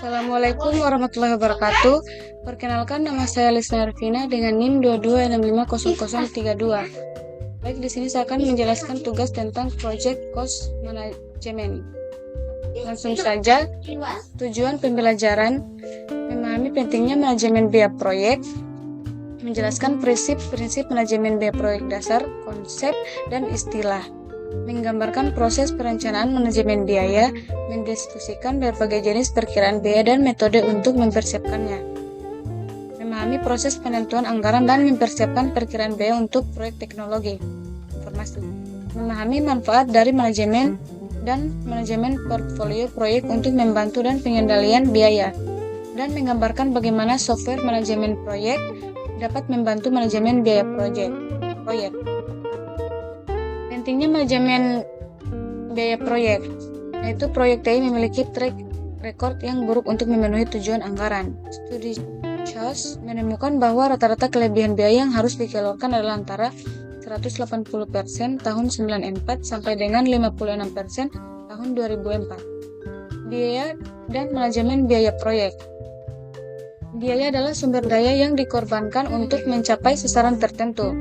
Assalamualaikum warahmatullahi wabarakatuh. Perkenalkan, nama saya Lisna Arvina dengan NIM 22650032. Baik, di sini saya akan menjelaskan tugas tentang Project Cost Management. Langsung saja, tujuan pembelajaran memahami pentingnya manajemen biaya proyek, menjelaskan prinsip-prinsip manajemen biaya proyek dasar, konsep, dan istilah, menggambarkan proses perencanaan manajemen biaya, mendiskusikan berbagai jenis perkiraan biaya dan metode untuk mempersiapkannya, memahami proses penentuan anggaran dan mempersiapkan perkiraan biaya untuk proyek teknologi informasi, memahami manfaat dari manajemen dan manajemen portfolio proyek untuk membantu dan pengendalian biaya, dan menggambarkan bagaimana software manajemen proyek dapat membantu manajemen biaya proyek. Pentingnya manajemen biaya proyek, yaitu proyek TI memiliki track record yang buruk untuk memenuhi tujuan anggaran. Studi CHOS menemukan bahwa rata-rata kelebihan biaya yang harus dikeluarkan adalah antara 180% tahun 94 sampai dengan 56% tahun 2004. Biaya dan manajemen biaya proyek. Biaya adalah sumber daya yang dikorbankan untuk mencapai sasaran tertentu.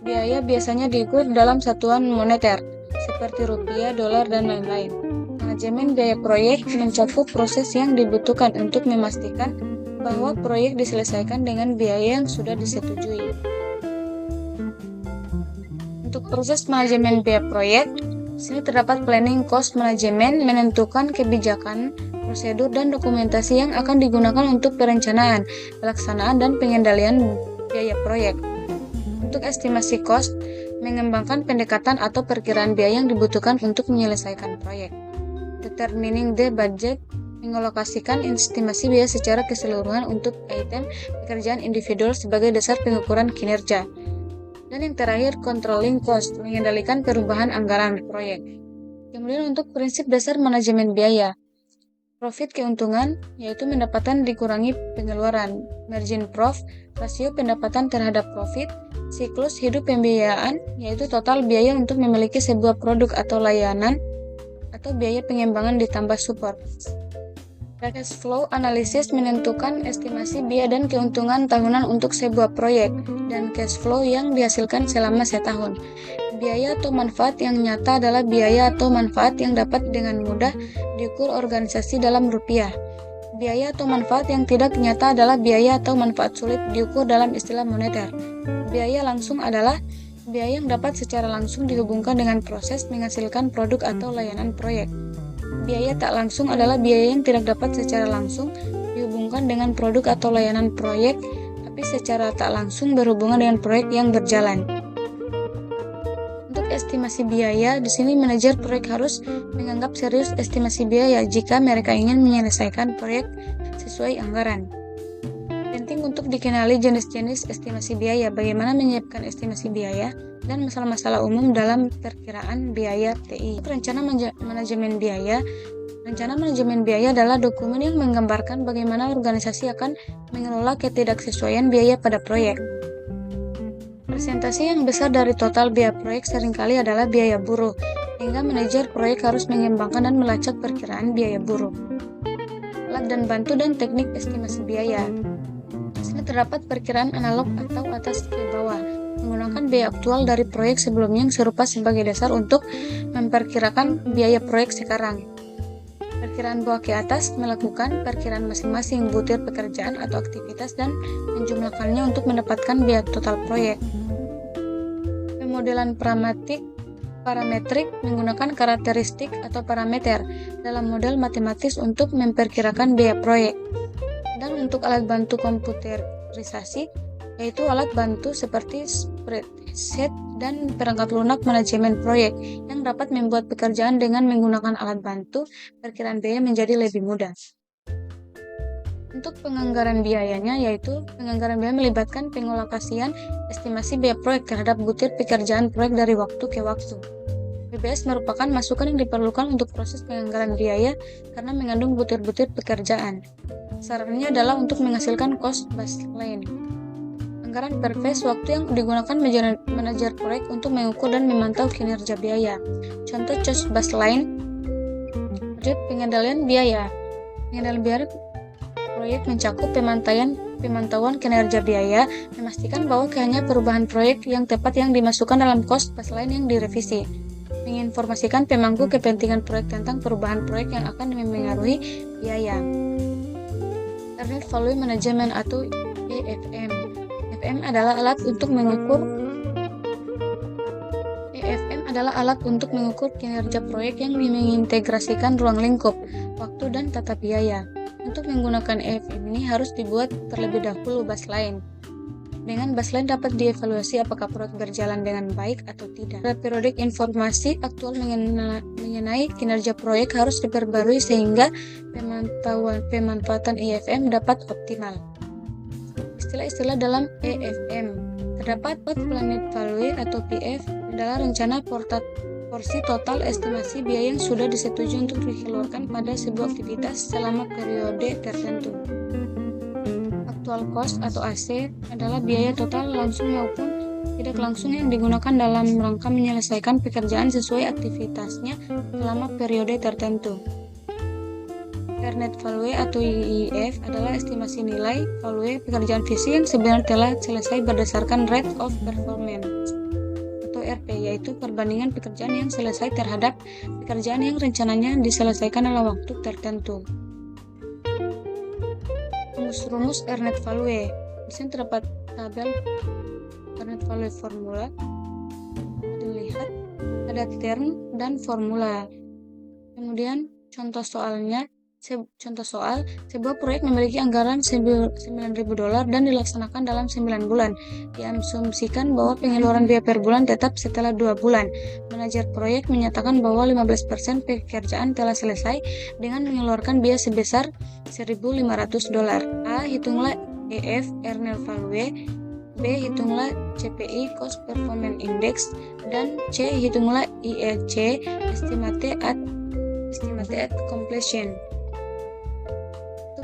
Biaya biasanya diukur dalam satuan moneter, seperti rupiah, dolar, dan lain-lain. Manajemen biaya proyek mencakup proses yang dibutuhkan untuk memastikan bahwa proyek diselesaikan dengan biaya yang sudah disetujui. Untuk proses manajemen biaya proyek, di sini terdapat planning cost management, menentukan kebijakan, prosedur, dan dokumentasi yang akan digunakan untuk perencanaan, pelaksanaan, dan pengendalian biaya proyek. Untuk estimasi cost, mengembangkan pendekatan atau perkiraan biaya yang dibutuhkan untuk menyelesaikan proyek. Determining the budget, mengalokasikan estimasi biaya secara keseluruhan untuk item pekerjaan individual sebagai dasar pengukuran kinerja. Dan yang terakhir, controlling cost, mengendalikan perubahan anggaran proyek. Kemudian untuk prinsip dasar manajemen biaya, profit keuntungan, yaitu pendapatan dikurangi pengeluaran, margin prof, rasio pendapatan terhadap profit, siklus hidup pembiayaan, yaitu total biaya untuk memiliki sebuah produk atau layanan, atau biaya pengembangan ditambah support. Cash flow analysis menentukan estimasi biaya dan keuntungan tahunan untuk sebuah proyek, dan cash flow yang dihasilkan selama setahun. Biaya atau manfaat yang nyata adalah biaya atau manfaat yang dapat dengan mudah diukur organisasi dalam rupiah. Biaya atau manfaat yang tidak nyata adalah biaya atau manfaat sulit diukur dalam istilah moneter. Biaya langsung adalah biaya yang dapat secara langsung dihubungkan dengan proses menghasilkan produk atau layanan proyek. Biaya tak langsung adalah biaya yang tidak dapat secara langsung dihubungkan dengan produk atau layanan proyek, tapi secara tak langsung berhubungan dengan proyek yang berjalan. Untuk estimasi biaya, di sini manajer proyek harus menganggap serius estimasi biaya jika mereka ingin menyelesaikan proyek sesuai anggaran. Penting untuk dikenali jenis-jenis estimasi biaya, bagaimana menyiapkan estimasi biaya, dan masalah-masalah umum dalam perkiraan biaya TI. Rencana manajemen biaya. Rencana manajemen biaya adalah dokumen yang menggambarkan bagaimana organisasi akan mengelola ketidaksesuaian biaya pada proyek. Persentase yang besar dari total biaya proyek seringkali adalah biaya buruh, hingga manajer proyek harus mengembangkan dan melacak perkiraan biaya buruh. Alat dan bantu dan teknik estimasi biaya. Di sini terdapat perkiraan analog atau atas ke bawah, menggunakan biaya aktual dari proyek sebelumnya yang serupa sebagai dasar untuk memperkirakan biaya proyek sekarang. Perkiraan bawah ke atas melakukan perkiraan masing-masing butir pekerjaan atau aktivitas dan menjumlahkannya untuk mendapatkan biaya total proyek. Pemodelan parametrik menggunakan karakteristik atau parameter dalam model matematis untuk memperkirakan biaya proyek. Dan untuk alat bantu komputerisasi, yaitu alat bantu seperti spreadsheet dan perangkat lunak manajemen proyek yang dapat membuat pekerjaan dengan menggunakan alat bantu perkiraan biaya menjadi lebih mudah. Untuk penganggaran biayanya, yaitu penganggaran biaya melibatkan pengalokasian estimasi biaya proyek terhadap butir pekerjaan proyek dari waktu ke waktu. BBS merupakan masukan yang diperlukan untuk proses penganggaran biaya karena mengandung butir-butir pekerjaan. Sarannya adalah untuk menghasilkan cost baseline. Anggaran per phase, waktu yang digunakan manajer proyek untuk mengukur dan memantau kinerja biaya. Contoh cost baseline, pengendalian biaya. Pengendalian biaya proyek mencakup pemantauan kinerja biaya, memastikan bahwa hanya perubahan proyek yang tepat yang dimasukkan dalam cost baseline yang direvisi, menginformasikan pemangku kepentingan proyek tentang perubahan proyek yang akan memengaruhi biaya. Earned Value Management atau EFM. EFM adalah alat untuk mengukur kinerja proyek yang mengintegrasikan ruang lingkup, waktu, dan tata biaya. Untuk menggunakan EFM ini harus dibuat terlebih dahulu baseline. Dengan baseline dapat dievaluasi apakah proyek berjalan dengan baik atau tidak. Periodik informasi aktual mengenai kinerja proyek harus diperbarui sehingga pemanfaatan EFM dapat optimal. Istilah-istilah dalam EFM. Terdapat Planned Value atau PF adalah rencana porsi total estimasi biaya yang sudah disetujui untuk dikeluarkan pada sebuah aktivitas selama periode tertentu. Actual Cost atau AC adalah biaya total langsung maupun tidak langsung yang digunakan dalam rangka menyelesaikan pekerjaan sesuai aktivitasnya selama periode tertentu. Earned Value atau EEF adalah estimasi nilai value pekerjaan visi yang sebenarnya telah selesai berdasarkan Rate of Performance atau RP, yaitu perbandingan pekerjaan yang selesai terhadap pekerjaan yang rencananya diselesaikan dalam waktu tertentu. Rumus Earned Value. Di sini terdapat tabel Earned Value formula. Dilihat ada term dan formula. Kemudian contoh soal, sebuah proyek memiliki anggaran $9.000 dan dilaksanakan dalam 9 bulan. Diasumsikan bahwa pengeluaran biaya per bulan tetap setelah 2 bulan. Manajer proyek menyatakan bahwa 15% pekerjaan telah selesai dengan mengeluarkan biaya sebesar $1.500. A. Hitunglah EF Earned Value. B. Hitunglah CPI Cost Performance Index. Dan C. Hitunglah IEC Estimate at Completion.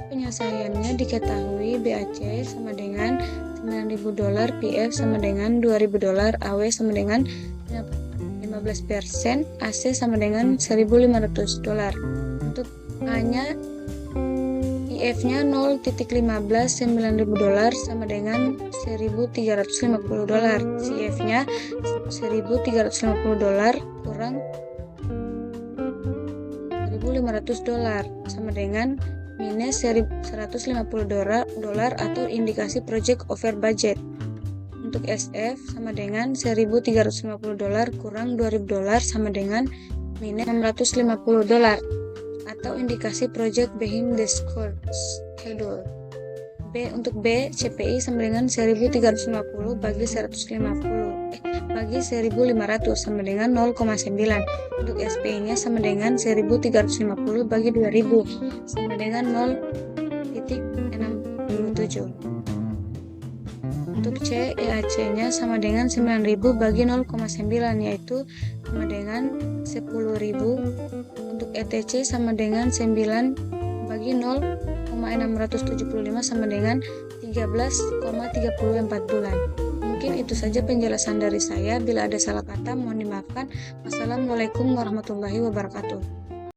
Penyelesaiannya diketahui BAC sama dengan $9.000, PF sama dengan $2.000, AW sama dengan 15%, AC sama dengan $1.500. Untuk A-nya, IF-nya 0.15, $9.000 sama dengan $1.350, CF-nya $1.350 kurang $1.500 sama dengan minus $150 atau indikasi project over budget. Untuk SF sama dengan $1.350 kurang $2.000 sama dengan minus $650 atau indikasi project behind the schedule. Untuk B, CPI sama dengan 1.350 bagi 1.500 sama dengan 0,9. Untuk SPI-nya sama dengan 1.350 bagi 2.000 sama dengan 0,67. Untuk C, EAC-nya sama dengan 9.000 bagi 0,9 yaitu sama dengan 10.000. Untuk ETC sama dengan 9 bagi 0,675 sama dengan 13,34 bulan. Mungkin itu saja penjelasan dari saya. Bila ada salah kata mohon dimaafkan. Wassalamualaikum warahmatullahi wabarakatuh.